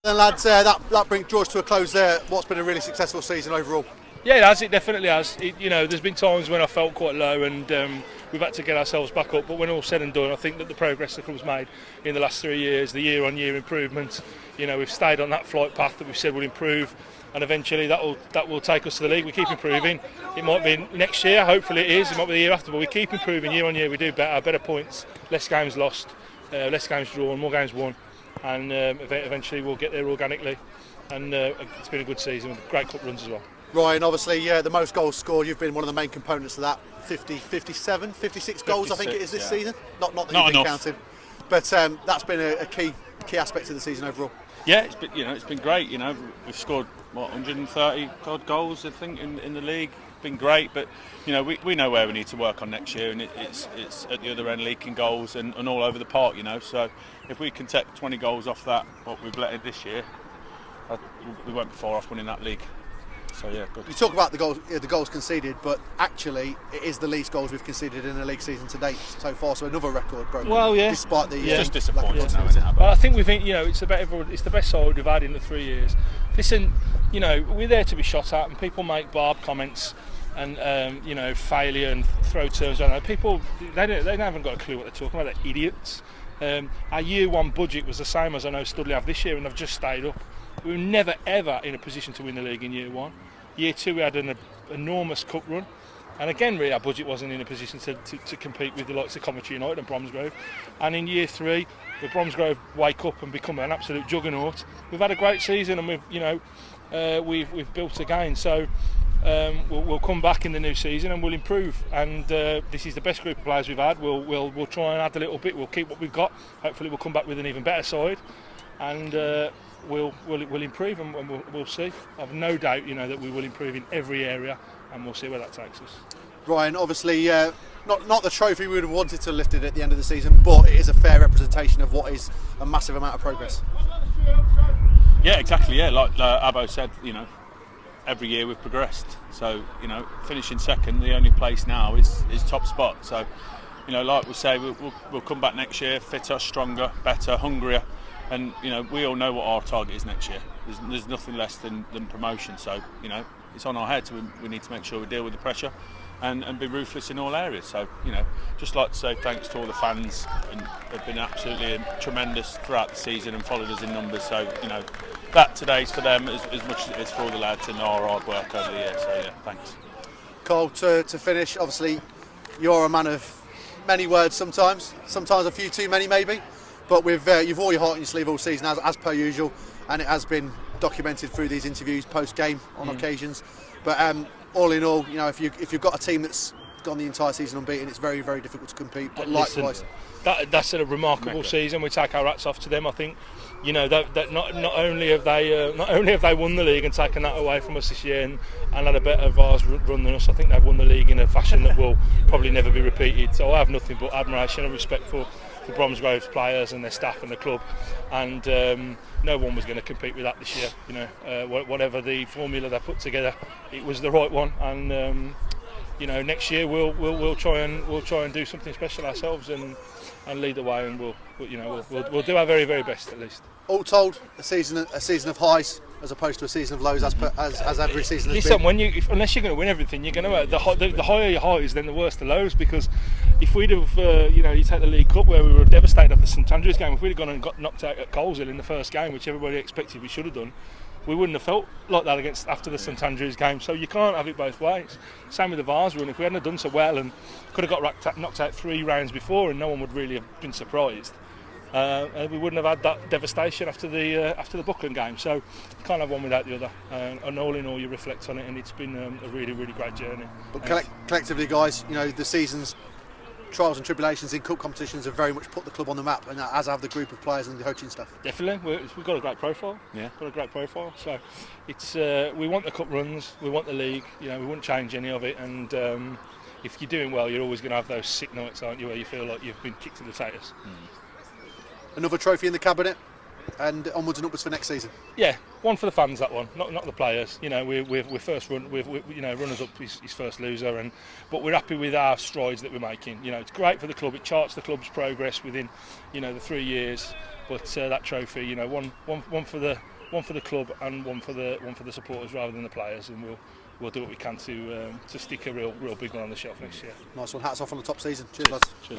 Then lads, that draws to a close there. What's been a really successful season overall? Yeah, it has. It definitely has. There's been times when I felt quite low and we've had to get ourselves back up. But when all's said and done, I think that the progress the club's made in the last 3 years, the year-on-year improvement, we've stayed on that flight path that we've said will improve, and eventually that will take us to the league. We keep improving. It might be next year, hopefully it is. It might be the year after, but we keep improving year-on-year. We do better points, less games lost, less games drawn, more games won, and eventually we'll get there organically. And it's been a good season with great cup runs as well. Ryan, obviously, the most goals scored, you've been one of the main components of that. 57, 56 goals, I think it is this season. Not that you've been counting, but that's been a key aspect of the season overall. Yeah, it's been great. We've scored 130 odd goals, I think, in the league. It's been great, but we know where we need to work on next year, and it's at the other end, leaking goals and all over the park. So if we can take 20 goals off that, what we've let in this year, we won't be far off winning that league. So yeah, good. You talk about the goals conceded, but actually it is the least goals we've conceded in a league season to date so far. So another record broken. Well, yeah. Despite the it's just disappointing now, isn't it? Well, I think it's about everyone. It's the best side we've had in the 3 years. Listen, we're there to be shot at, and people make barbed comments and failure and throw terms around. People they haven't got a clue what they're talking about. They're idiots. Our year one budget was the same as I know Studley have this year, and they've just stayed up. We were never ever in a position to win the league in year one. Year two we had an enormous cup run, and again really our budget wasn't in a position to compete with the likes of Coventry United and Bromsgrove. And in year three, the Bromsgrove wake up and become an absolute juggernaut. We've had a great season, and we've built again. So we'll come back in the new season and we'll improve. And this is the best group of players we've had. We'll try and add a little bit. We'll keep what we've got. Hopefully we'll come back with an even better side, and we'll improve, and we'll see. I've no doubt, that we will improve in every area, and we'll see where that takes us. Ryan, obviously, not the trophy we would have wanted to lift it at the end of the season, but it is a fair representation of what is a massive amount of progress. Yeah, exactly. Yeah, like Abbo said, every year we've progressed. So, finishing second, the only place now is top spot. So, like we say, we'll come back next year, fitter, stronger, better, hungrier. And we all know what our target is next year. There's nothing less than promotion. So it's on our heads. We need to make sure we deal with the pressure and be ruthless in all areas. So just like to say thanks to all the fans, and they've been absolutely tremendous throughout the season and followed us in numbers. So that today's for them as much as it is for all the lads and our hard work over the year. So yeah, thanks. Carl, to finish, obviously you're a man of many words. Sometimes a few too many maybe. But you've wore your heart on your sleeve all season, as per usual, and it has been documented through these interviews post-game on occasions. But all in all, if you've got a team that's gone the entire season unbeaten, it's very, very difficult to compete. But likewise, that's a remarkable season. We take our hats off to them. I think, that not only have they won the league and taken that away from us this year and had a better VARs run than us, I think they've won the league in a fashion that will probably never be repeated. So I have nothing but admiration and respect for Bromsgrove's players and their staff and the club, and no one was going to compete with that this year. Whatever the formula they put together, it was the right one, and next year we'll try and do something special ourselves and lead the way, and we'll do our very, very best at least. All told, a season of highs as opposed to a season of lows, as every season has been. Listen, unless you're going to win everything, you're going to the higher your highs, then the worse the lows. Because if we'd have, you take the League Cup where we were devastated after the St Andrews game, if we'd have gone and got knocked out at Coleshill in the first game, which everybody expected we should have done, we wouldn't have felt like that after the St Andrews game. So you can't have it both ways. Same with the VARs run. If we hadn't have done so well and could have got knocked out 3 rounds before, and no one would really have been surprised. We wouldn't have had that devastation after the Buckland game. So you can't have one without the other. And all in all, you reflect on it, and it's been a really, really great journey. But collectively, guys, the season's trials and tribulations in cup competitions have very much put the club on the map, and as have the group of players and the coaching staff. Definitely, we've got a great profile. Yeah, got a great profile. So it's we want the cup runs, we want the league. We wouldn't change any of it. And if you're doing well, you're always going to have those sick nights, aren't you, where you feel like you've been kicked to the taters. Another trophy in the cabinet? and onwards and upwards for next season. Yeah, one for the fans, that one, not the players. You know, we're first run, you know, runners up his first loser, but we're happy with our strides that we're making. You know, it's great for the club. It charts the club's progress within, you know, the 3 years. But that trophy, you know, one for the club and one for the supporters rather than the players, and we'll do what we can to stick a real big one on the shelf next year. Nice one. Hats off on the top season. Cheers, lads. Cheers.